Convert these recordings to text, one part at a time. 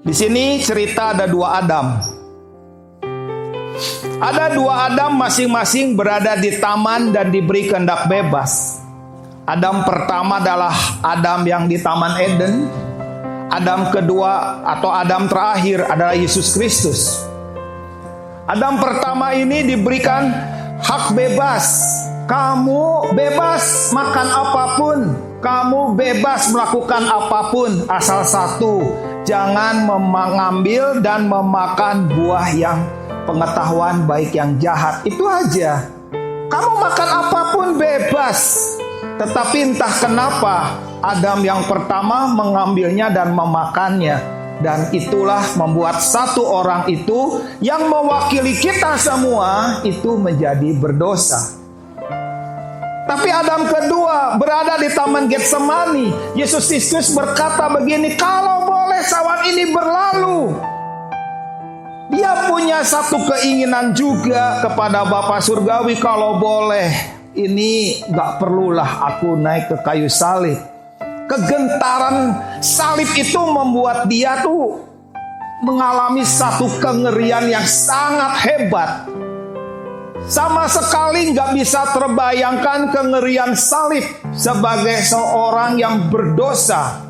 Di sini cerita ada dua Adam. Ada dua Adam masing-masing berada di taman dan diberi kehendak bebas. Adam pertama adalah Adam yang di Taman Eden. Adam kedua atau Adam terakhir adalah Yesus Kristus. Adam pertama ini diberikan hak bebas. Kamu bebas makan apapun. Kamu bebas melakukan apapun. Asal satu, jangan mengambil dan memakan buah yang pengetahuan baik yang jahat. Itu aja. Kamu makan apapun bebas. Tetapi entah kenapa Adam yang pertama mengambilnya dan memakannya. Dan itulah membuat satu orang itu yang mewakili kita semua itu menjadi berdosa. Tapi Adam kedua berada di Taman Getsemani. Yesus Kristus berkata begini, kalau boleh cawan ini berlalu. Dia punya satu keinginan juga kepada Bapa Surgawi, kalau boleh ini gak perlulah aku naik ke kayu salib. Kegentaran salib itu membuat dia tuh mengalami satu kengerian yang sangat hebat. Sama sekali gak bisa terbayangkan kengerian salib sebagai seorang yang berdosa.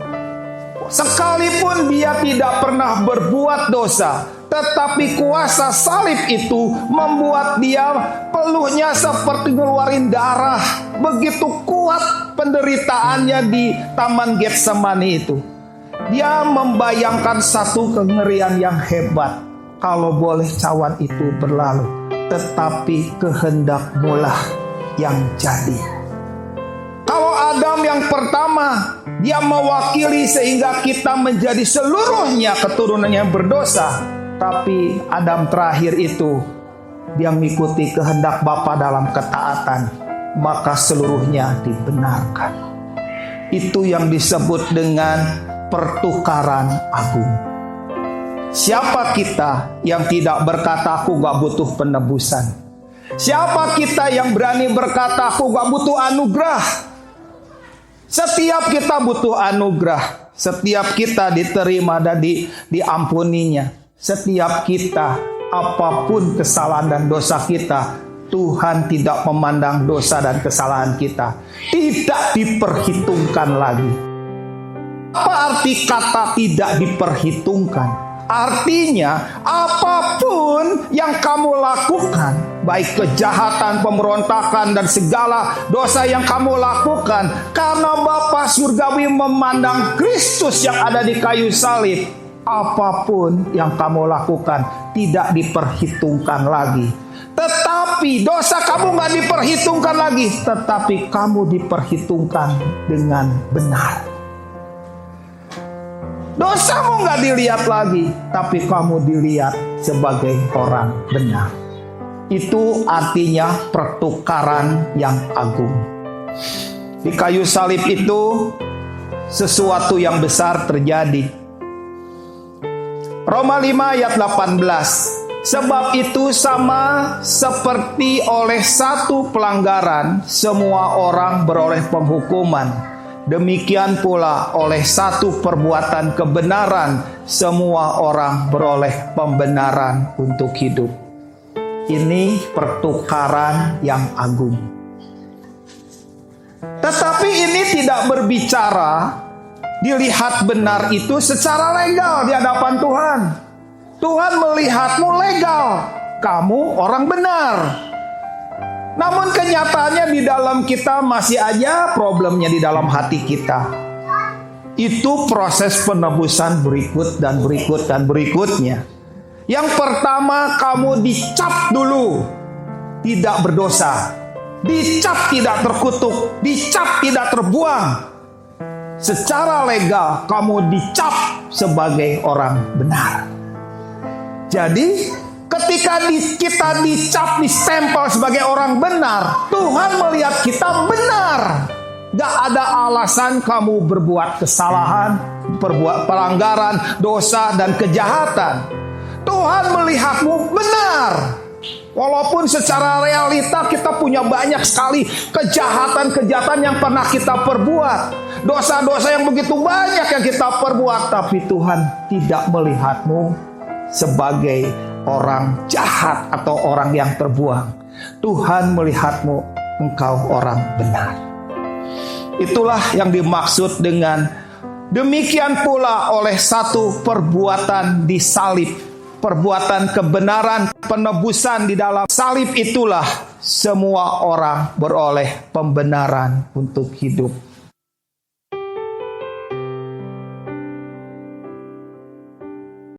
Sekalipun dia tidak pernah berbuat dosa, tetapi kuasa salib itu membuat dia peluhnya seperti ngeluarin darah. Begitu kuat penderitaannya di Taman Getsemani itu. Dia membayangkan satu kengerian yang hebat. Kalau boleh cawan itu berlalu, tetapi kehendak-Mu-lah yang jadi. Kalau Adam yang pertama, dia mewakili sehingga kita menjadi seluruhnya keturunan yang berdosa. Tapi Adam terakhir itu, dia mengikuti kehendak Bapa dalam ketaatan, maka seluruhnya dibenarkan. Itu yang disebut dengan pertukaran agung. Siapa kita yang tidak berkata aku gak butuh penebusan? Siapa kita yang berani berkata aku gak butuh anugerah? Setiap kita butuh anugerah. Setiap kita diterima dan diampuninya. Setiap kita, apapun kesalahan dan dosa kita, Tuhan tidak memandang dosa dan kesalahan kita. Tidak diperhitungkan lagi. Apa arti kata tidak diperhitungkan? Artinya apapun yang kamu lakukan, baik kejahatan, pemberontakan dan segala dosa yang kamu lakukan, karena Bapa Surgawi memandang Kristus yang ada di kayu salib, apapun yang kamu lakukan tidak diperhitungkan lagi. Tetapi dosa kamu gak diperhitungkan lagi, tetapi kamu diperhitungkan dengan benar. Dosamu gak dilihat lagi, tapi kamu dilihat sebagai orang benar. Itu artinya pertukaran yang agung. Di kayu salib itu sesuatu yang besar terjadi. Roma 5 ayat 18. Sebab itu sama seperti oleh satu pelanggaran semua orang beroleh penghukuman. Demikian pula oleh satu perbuatan kebenaran semua orang beroleh pembenaran untuk hidup. Ini pertukaran yang agung. Tetapi ini tidak berbicara dilihat benar itu secara legal di hadapan Tuhan. Tuhan melihatmu legal, kamu orang benar. Namun kenyataannya di dalam kita masih aja problemnya di dalam hati kita. Itu proses penebusan berikut dan berikut dan berikutnya. Yang pertama, kamu dicap dulu tidak berdosa. Dicap tidak terkutuk, dicap tidak terbuang. Secara legal kamu dicap sebagai orang benar. Jadi ketika kita dicap, distempel sebagai orang benar, Tuhan melihat kita benar. Gak ada alasan kamu berbuat kesalahan, berbuat pelanggaran, dosa, dan kejahatan. Tuhan melihatmu benar. Walaupun secara realita kita punya banyak sekali kejahatan-kejahatan yang pernah kita perbuat. dosa-dosa yang begitu banyak yang kita perbuat, tapi Tuhan tidak melihatmu sebagai orang jahat atau orang yang terbuang. Tuhan melihatmu, engkau orang benar. Itulah yang dimaksud dengan demikian pula oleh satu perbuatan di salib. Perbuatan kebenaran, penebusan di dalam salib itulah semua orang beroleh pembenaran untuk hidup.